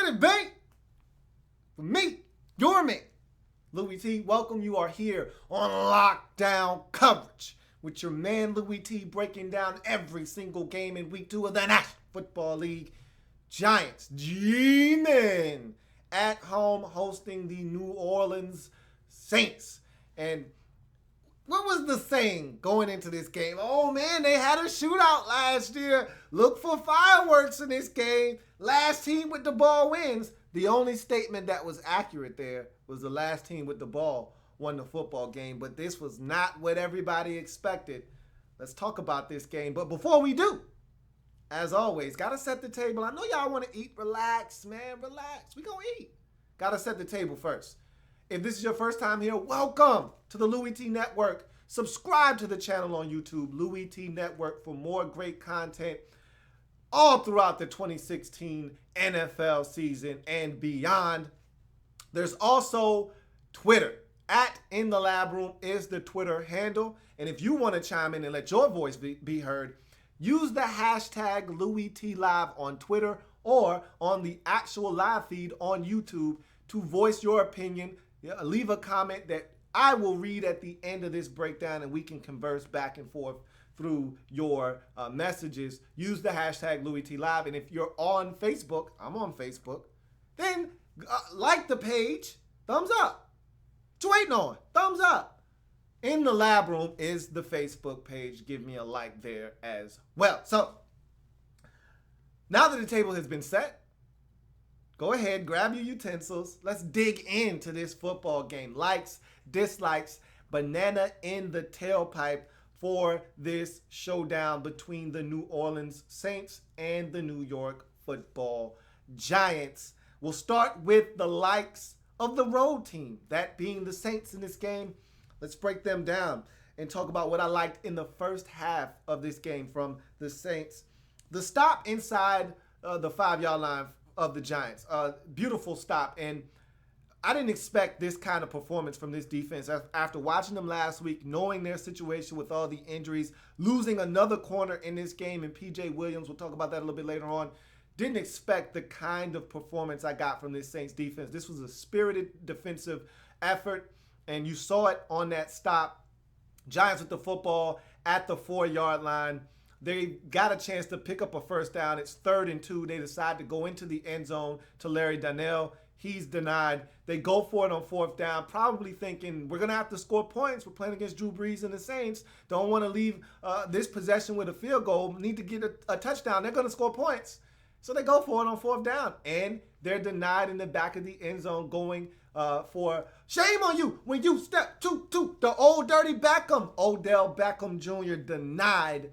minute, babe. For me, your man, Louie Tee. Welcome. You are here on lockdown coverage with your man Louie Tee, breaking down every single game in week 2 of the National Football League. Giants, G-Men, at home hosting the New Orleans Saints. And what was the saying going into this game? Oh man, they had a shootout last year. Look for fireworks in this game. Last team with the ball wins. The only statement that was accurate there was the last team with the ball won the football game. But this was not what everybody expected. Let's talk about this game. But before we do, as always, got to set the table. I know y'all want to eat. Relax, man. Relax. We going to eat. Got to set the table first. If this is your first time here, welcome to the Louie Tee Network. Subscribe to the channel on YouTube, Louie Tee Network, for more great content all throughout the 2016 NFL season and beyond. There's also Twitter. At In the Lab Room is the Twitter handle. And if you want to chime in and let your voice be heard, use the hashtag LouieTeeLive on Twitter or on the actual live feed on YouTube to voice your opinion. Leave a comment that I will read at the end of this breakdown, and we can converse back and forth through your messages. Use the hashtag LouieTeeLive. And if you're on Facebook, I'm on Facebook, then like the page. Thumbs up. What you waiting on? Thumbs up. In the Lab Room is the Facebook page. Give me a like there as well. So now that the table has been set, go ahead, grab your utensils. Let's dig into this football game. Likes, dislikes, banana in the tailpipe for this showdown between the New Orleans Saints and the New York Football Giants. We'll start with the likes of the road team, that being the Saints in this game. Let's break them down and talk about what I liked in the first half of this game from the Saints. The stop inside the 5-yard line of the Giants. Beautiful stop. And I didn't expect this kind of performance from this defense after watching them last week, knowing their situation with all the injuries, losing another corner in this game, and P.J. Williams. We'll talk about that a little bit later on. Didn't expect the kind of performance I got from this Saints defense. This was a spirited defensive effort, and you saw it on that stop. Giants with the football at the 4-yard line. They got a chance to pick up a first down. It's 3rd and 2. They decide to go into the end zone to Larry Donnell. He's denied. They go for it on 4th down, probably thinking we're going to have to score points. We're playing against Drew Brees and the Saints. Don't want to leave this possession with a field goal. Need to get a touchdown. They're going to score points. So they go for it on 4th down. And they're denied in the back of the end zone, going for shame on you when you step to the old dirty Beckham. Odell Beckham Jr. denied.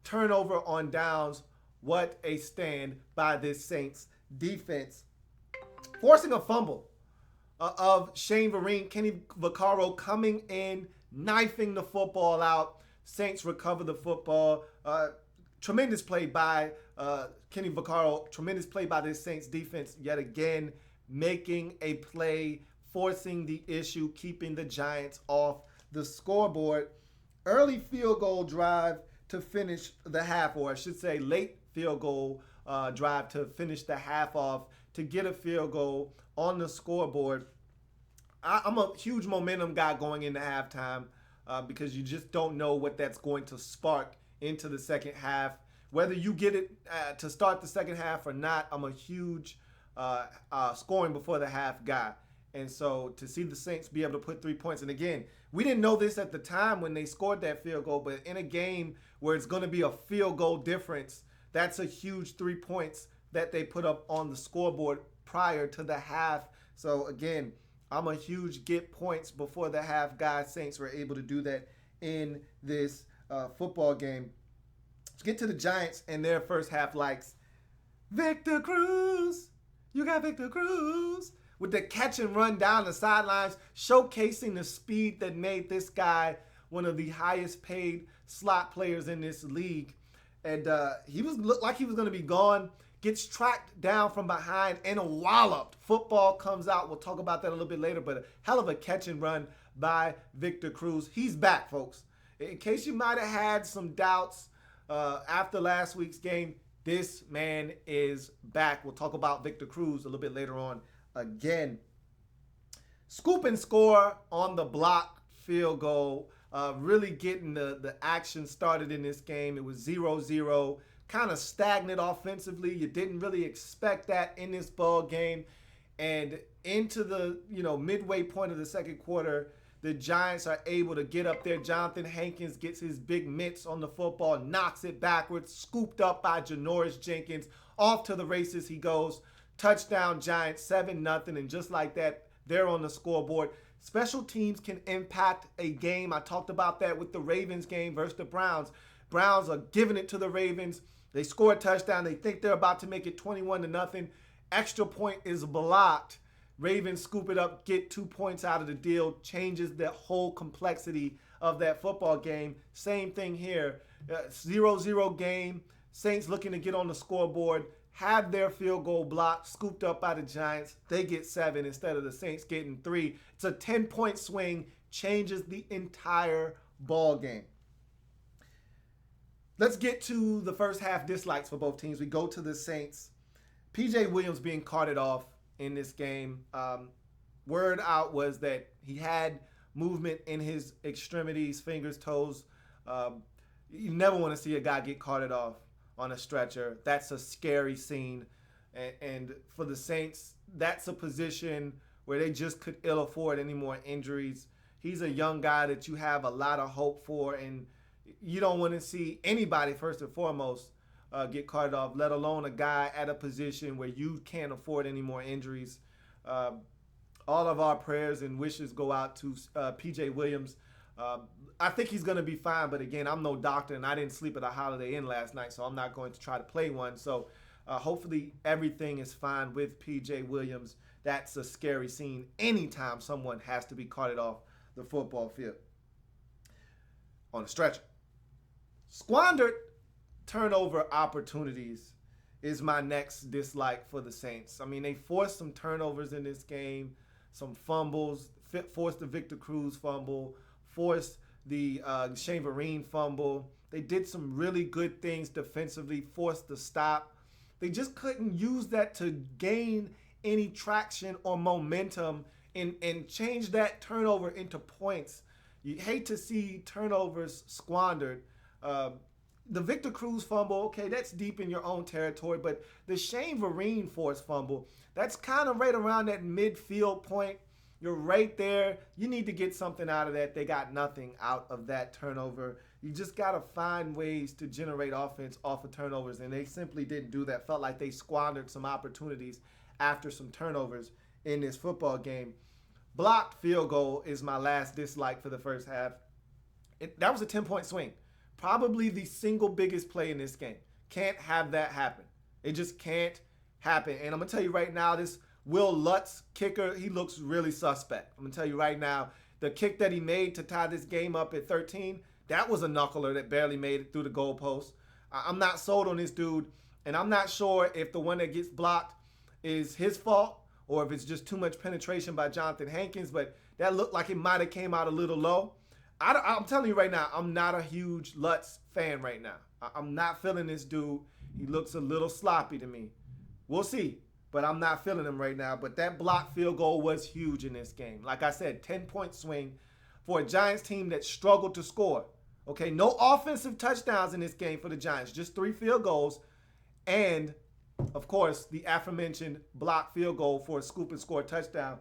Turnover on downs. What a stand by this Saints defense. Forcing a fumble of Shane Vereen. Kenny Vaccaro coming in, knifing the football out. Saints recover the football. Tremendous play by Kenny Vaccaro. Tremendous play by this Saints defense yet again, making a play, forcing the issue, keeping the Giants off the scoreboard. Early field goal drive to finish the half, or I should say late field goal drive to finish the half off, to get a field goal on the scoreboard. I'm a huge momentum guy going into halftime because you just don't know what that's going to spark into the second half. Whether you get it to start the second half or not, I'm a huge scoring before the half guy. And so to see the Saints be able to put 3 points, and again, we didn't know this at the time when they scored that field goal, but in a game where it's going to be a field goal difference, that's a huge 3 points that they put up on the scoreboard prior to the half. So again, I'm a huge get points before the half guy. Saints were able to do that in this football game. Let's get to the Giants and their first half likes. Victor Cruz. You got Victor Cruz. With the catch and run down the sidelines, showcasing the speed that made this guy one of the highest paid slot players in this league. And he looked like he was going to be gone. Gets tracked down from behind and walloped. Football comes out. We'll talk about that a little bit later, but a hell of a catch and run by Victor Cruz. He's back, folks. In case you might have had some doubts after last week's game, This man is back. We'll talk about Victor Cruz a little bit later on again. Scoop and score on the block field goal. Really getting the action started in this game. It was 0-0, kind of stagnant offensively. You didn't really expect that in this ball game. And into the midway point of the second quarter, the Giants are able to get up there. Jonathan Hankins gets his big mitts on the football, knocks it backwards, scooped up by Janoris Jenkins. Off to the races he goes. Touchdown Giants, 7-0. And just like that, they're on the scoreboard. Special teams can impact a game. I talked about that with the Ravens game versus the Browns. Browns are giving it to the Ravens. They score a touchdown. They think they're about to make it 21-0. Extra point is blocked. Ravens scoop it up, get 2 points out of the deal, changes the whole complexity of that football game. Same thing here. 0-0 game. Saints looking to get on the scoreboard, have their field goal blocked, scooped up by the Giants. They get 7 instead of the Saints getting 3. It's a 10-point swing, changes the entire ball game. Let's get to the first half dislikes for both teams. We go to the Saints. P.J. Williams being carted off in this game. Word out was that he had movement in his extremities, fingers, toes. You never want to see a guy get carted off on a stretcher. That's a scary scene. And for the Saints, that's a position where they just could ill afford any more injuries. He's a young guy that you have a lot of hope for, and you don't want to see anybody, first and foremost, get carted off, let alone a guy at a position where you can't afford any more injuries. All of our prayers and wishes go out to P.J. Williams. I think he's going to be fine, but again, I'm no doctor, and I didn't sleep at a Holiday Inn last night, so I'm not going to try to play one. So hopefully everything is fine with P.J. Williams. That's a scary scene anytime someone has to be carted off the football field on a stretcher. Squandered turnover opportunities is my next dislike for the Saints. I mean, they forced some turnovers in this game, some fumbles, forced the Victor Cruz fumble, forced the Shane Vereen fumble. They did some really good things defensively, forced the stop. They just couldn't use that to gain any traction or momentum and change that turnover into points. You hate to see turnovers squandered. The Victor Cruz fumble, okay, that's deep in your own territory, but the Shane Vereen forced fumble, that's kind of right around that midfield point. You're right there. You need to get something out of that. They got nothing out of that turnover. You just got to find ways to generate offense off of turnovers, and they simply didn't do that. Felt like they squandered some opportunities after some turnovers in this football game. Blocked field goal is my last dislike for the first half. That was a 10-point swing. Probably the single biggest play in this game. Can't have that happen. It just can't happen. And I'm going to tell you right now, this Will Lutz kicker, he looks really suspect. I'm going to tell you right now, the kick that he made to tie this game up at 13, that was a knuckler that barely made it through the goalpost. I'm not sold on this dude, and I'm not sure if the one that gets blocked is his fault or if it's just too much penetration by Jonathan Hankins, but that looked like it might have came out a little low. I'm telling you right now, I'm not a huge Lutz fan right now. I'm not feeling this dude. He looks a little sloppy to me. We'll see, but I'm not feeling him right now. But that blocked field goal was huge in this game. Like I said, 10-point swing for a Giants team that struggled to score. Okay, no offensive touchdowns in this game for the Giants, just 3 field goals. And, of course, the aforementioned blocked field goal for a scoop and score touchdown.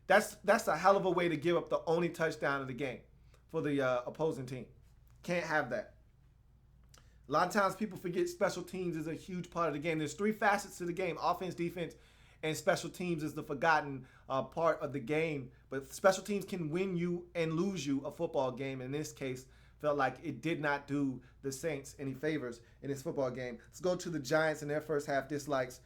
That's a hell of a way to give up the only touchdown of the game for the opposing team. Can't have that. A lot of times people forget special teams is a huge part of the game. There's 3 facets to the game: offense, defense, and special teams is the forgotten part of the game. But special teams can win you and lose you a football game. In this case, felt like it did not do the Saints any favors in this football game. Let's go to the Giants in their first half dislikes.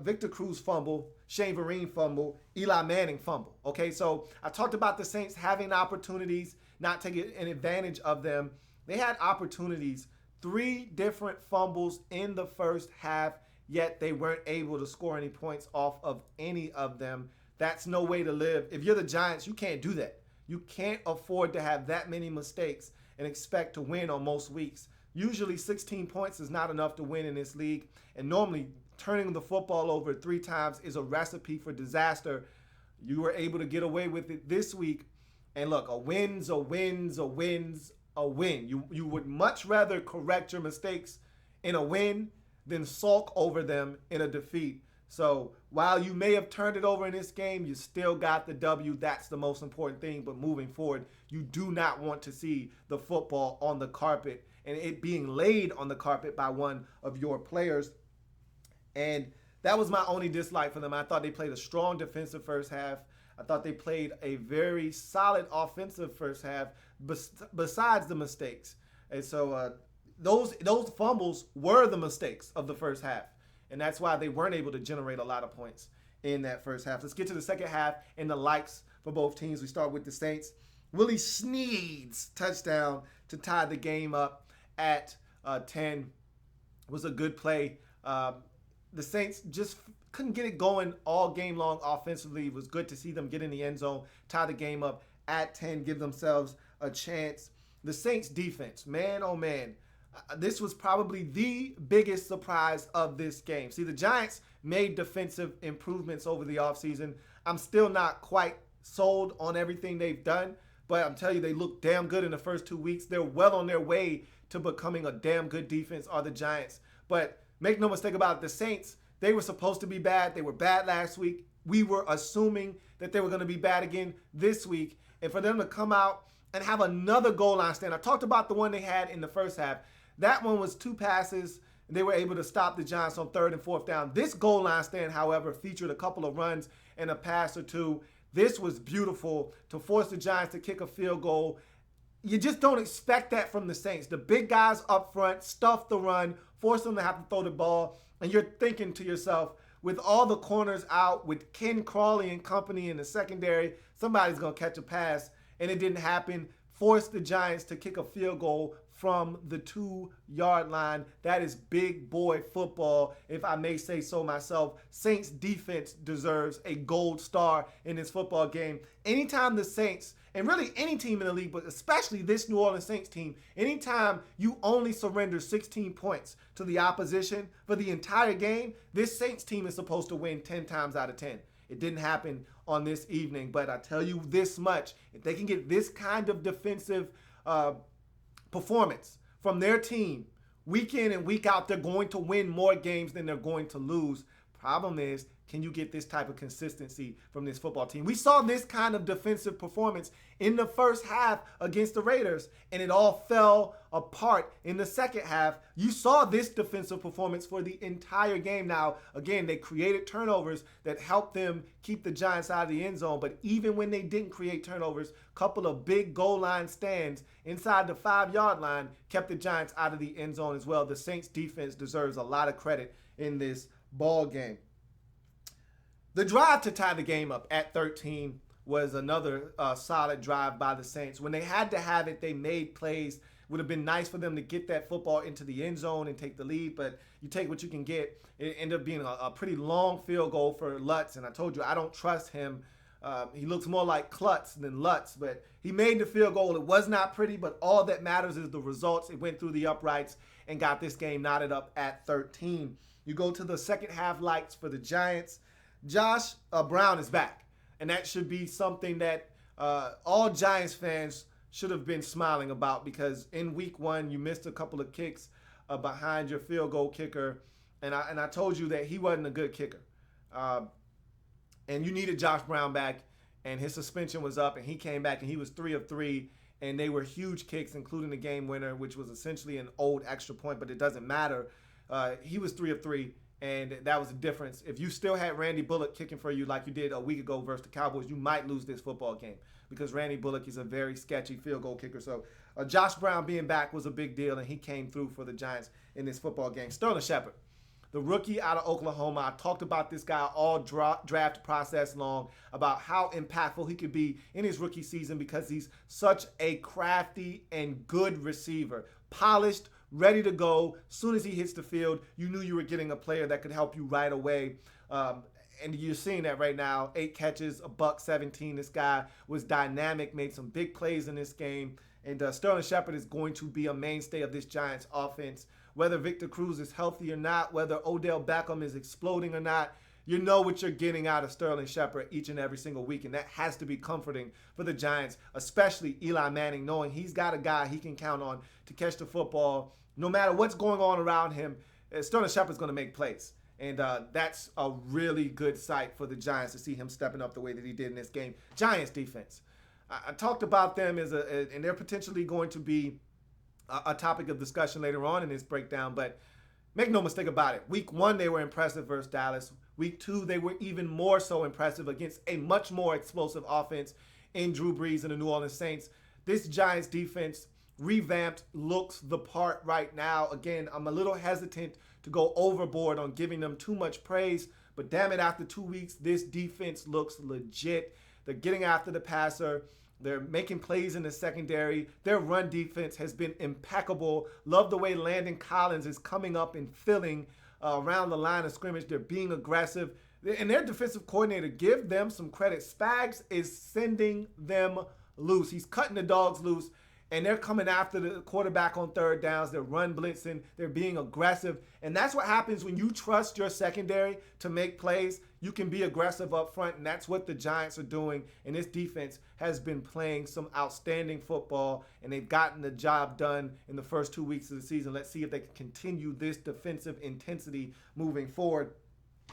Victor Cruz fumble, Shane Vereen fumble, Eli Manning fumble. Okay, so I talked about the Saints having opportunities, not taking an advantage of them. They had opportunities, 3 different fumbles in the first half, yet they weren't able to score any points off of any of them. That's no way to live. If you're the Giants, you can't do that. You can't afford to have that many mistakes and expect to win on most weeks. Usually 16 points is not enough to win in this league. And normally turning the football over 3 times is a recipe for disaster. You were able to get away with it this week. And look, a win's a win's a win's a win. You would much rather correct your mistakes in a win than sulk over them in a defeat. So while you may have turned it over in this game, you still got the W. That's the most important thing. But moving forward, you do not want to see the football on the carpet and it being laid on the carpet by one of your players. And that was my only dislike for them. I thought they played a strong defensive first half. I thought they played a very solid offensive first half besides the mistakes. And so those fumbles were the mistakes of the first half. And that's why they weren't able to generate a lot of points in that first half. Let's get to the second half and the likes for both teams. We start with the Saints. Willie Snead's touchdown to tie the game up at 10 was a good play. The Saints just couldn't get it going all game long offensively. It was good to see them get in the end zone, tie the game up at 10, give themselves a chance. The Saints defense, man, oh man, this was probably the biggest surprise of this game. See, the Giants made defensive improvements over the offseason. I'm still not quite sold on everything they've done, but I'm telling you, they look damn good in the first 2 weeks. They're well on their way to becoming a damn good defense, are the Giants. But make no mistake about it, the Saints, they were supposed to be bad. They were bad last week. We were assuming that they were going to be bad again this week. And for them to come out and have another goal line stand. I talked about the one they had in the first half. That one was 2 passes. And they were able to stop the Giants on 3rd and 4th down. This goal line stand, however, featured a couple of runs and a pass or two. This was beautiful to force the Giants to kick a field goal. You just don't expect that from the Saints. The big guys up front stuff the run, force them to have to throw the ball. And you're thinking to yourself, with all the corners out, with Ken Crawley and company in the secondary, somebody's going to catch a pass. And it didn't happen. Forced the Giants to kick a field goal from the 2-yard line. That is big boy football, if I may say so myself. Saints defense deserves a gold star in this football game. Anytime the Saints, and really any team in the league, but especially this New Orleans Saints team, anytime you only surrender 16 points to the opposition for the entire game, this Saints team is supposed to win 10 times out of 10. It didn't happen on this evening, but I tell you this much, if they can get this kind of defensive performance from their team week in and week out, they're going to win more games than they're going to lose. Problem is, can you get this type of consistency from this football team? We saw this kind of defensive performance in the first half against the Raiders, and it all fell apart in the second half. You saw this defensive performance for the entire game. Now, again, they created turnovers that helped them keep the Giants out of the end zone, but even when they didn't create turnovers, a couple of big goal line stands inside the 5-yard line kept the Giants out of the end zone as well. The Saints defense deserves a lot of credit in this ball game. The drive to tie the game up at 13 was another solid drive by the Saints. When they had to have it, they made plays. Would have been nice for them to get that football into the end zone and take the lead, but you take what you can get. It ended up being a pretty long field goal for Lutz, and I told you I don't trust him. He looks more like Klutz than Lutz, but he made the field goal. It was not pretty, but all that matters is the results. It went through the uprights and got this game knotted up at 13. You go to the second half lights for the Giants. Josh Brown is back, and that should be something that all Giants fans should have been smiling about, because in week 1 you missed a couple of kicks behind your field goal kicker, and I told you that he wasn't a good kicker, and you needed Josh Brown back, and his suspension was up, and he came back and he was 3 of 3, and they were huge kicks, including the game winner, which was essentially an old extra point, but it doesn't matter. He was 3 of 3. And that was the difference. If you still had Randy Bullock kicking for you like you did a week ago versus the Cowboys, you might lose this football game, because Randy Bullock is a very sketchy field goal kicker. So Josh Brown being back was a big deal, and he came through for the Giants in this football game. Sterling Shepard, the rookie out of Oklahoma. I talked about this guy all draft process long, about how impactful he could be in his rookie season, because he's such a crafty and good receiver. Polished, ready to go. As soon as he hits the field, you knew you were getting a player that could help you right away. And you're seeing that right now. 8 catches, $117. This guy was dynamic, made some big plays in this game. And Sterling Shepard is going to be a mainstay of this Giants offense. Whether Victor Cruz is healthy or not, whether Odell Beckham is exploding or not, you know what you're getting out of Sterling Shepard each and every single week. And that has to be comforting for the Giants, especially Eli Manning, knowing he's got a guy he can count on to catch the football. No matter what's going on around him, Sterling Shepard's going to make plays. And that's a really good sight for the Giants to see him stepping up the way that he did in this game. Giants defense. I talked about them and they're potentially going to be a topic of discussion later on in this breakdown, but make no mistake about it. Week 1, they were impressive versus Dallas. Week 2, they were even more so impressive against a much more explosive offense in Drew Brees and the New Orleans Saints. This Giants defense, revamped, looks the part right now. Again, I'm a little hesitant to go overboard on giving them too much praise, but damn it, after 2 weeks, this defense looks legit. They're getting after the passer. They're making plays in the secondary. Their run defense has been impeccable. Love the way Landon Collins is coming up and filling around the line of scrimmage. They're being aggressive. And their defensive coordinator, give them some credit. Spags is sending them loose. He's cutting the dogs loose. And they're coming after the quarterback on third downs. They're run blitzing. They're being aggressive. And that's what happens when you trust your secondary to make plays. You can be aggressive up front, and that's what the Giants are doing. And this defense has been playing some outstanding football, and they've gotten the job done in the first 2 weeks of the season. Let's see if they can continue this defensive intensity moving forward.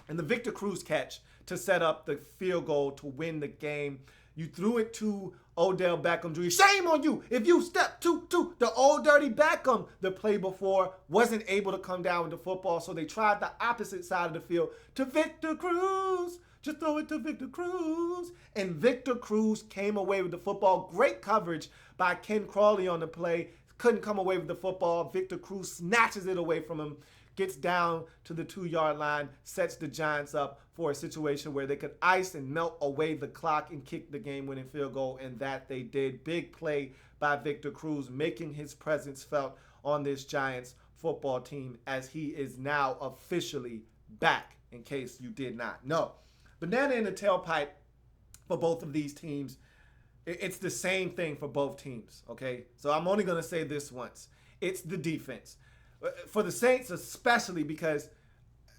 And the Victor Cruz catch to set up the field goal to win the game. You threw it to Odell Beckham Jr. Shame on you if you step to the old dirty Beckham. The play before wasn't able to come down with the football, so they tried the opposite side of the field to Victor Cruz. Just throw it to Victor Cruz. And Victor Cruz came away with the football. Great coverage by Ken Crawley on the play. Couldn't come away with the football. Victor Cruz snatches it away from him, gets down to the 2-yard line, sets the Giants up for a situation where they could ice and melt away the clock and kick the game-winning field goal, and that they did. Big play by Victor Cruz, making his presence felt on this Giants football team as he is now officially back, in case you did not know. Banana in the tailpipe for both of these teams. It's the same thing for both teams, okay? So I'm only going to say this once. It's the defense. For the Saints especially, because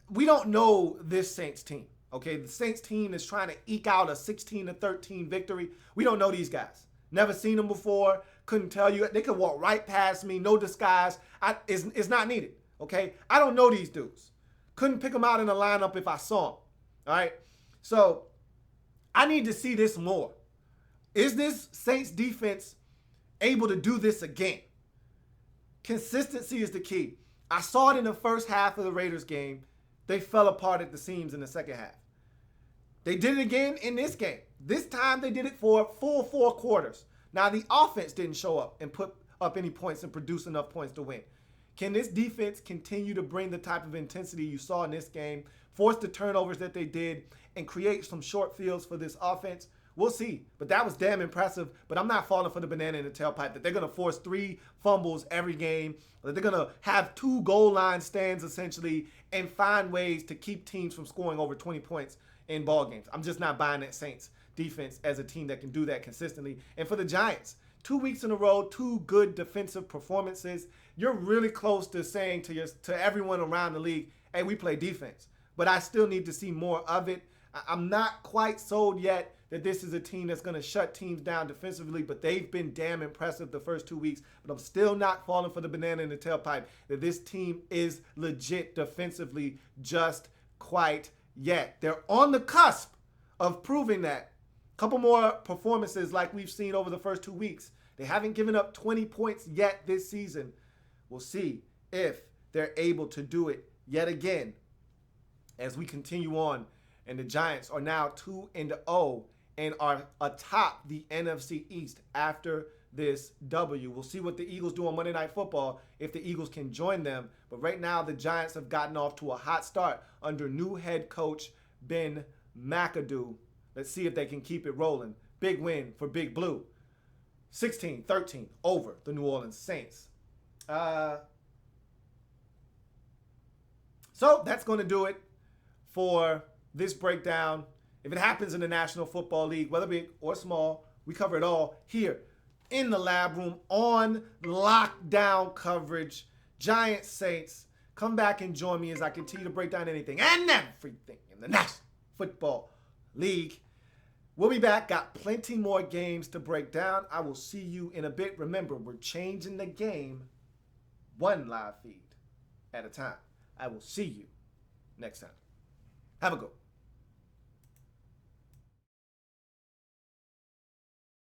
we don't know this Saints team, okay? The Saints team is trying to eke out a 16-13 victory. We don't know these guys. Never seen them before. Couldn't tell you. They could walk right past me, no disguise. It's not needed, okay? I don't know these dudes. Couldn't pick them out in the lineup if I saw them, all right? So I need to see this more. Is this Saints defense able to do this again? Consistency is the key. I saw it in the first half of the Raiders game. They fell apart at the seams in the second half. They did it again in this game. This time they did it for a full 4 quarters. Now the offense didn't show up and put up any points and produce enough points to win. Can this defense continue to bring the type of intensity you saw in this game, force the turnovers that they did, and create some short fields for this offense? We'll see. But that was damn impressive. But I'm not falling for the banana in the tailpipe that they're going to force 3 fumbles every game, that they're going to have 2 goal line stands essentially, and find ways to keep teams from scoring over 20 points in ball games. I'm just not buying that Saints defense as a team that can do that consistently. And for the Giants, 2 weeks in a row, 2 good defensive performances. You're really close to saying to everyone around the league, hey, we play defense. But I still need to see more of it. I'm not quite sold yet that this is a team that's going to shut teams down defensively, but they've been damn impressive the first 2 weeks. But I'm still not falling for the banana in the tailpipe that this team is legit defensively just quite yet. They're on the cusp of proving that. A couple more performances like we've seen over the first 2 weeks. They haven't given up 20 points yet this season. We'll see if they're able to do it yet again as we continue on. And the Giants are now 2-0 and are atop the NFC East after this W. We'll see what the Eagles do on Monday Night Football if the Eagles can join them. But right now, the Giants have gotten off to a hot start under new head coach Ben McAdoo. Let's see if they can keep it rolling. Big win for Big Blue. 16-13 over the New Orleans Saints. So that's going to do it for this breakdown. If it happens in the National Football League, whether big or small, we cover it all here in the lab room on lockdown coverage. Giants Saints. Come back and join me as I continue to break down anything and everything in the National Football League. We'll be back. Got plenty more games to break down. I will see you in a bit. Remember, we're changing the game one live feed at a time. I will see you next time. Have a good one.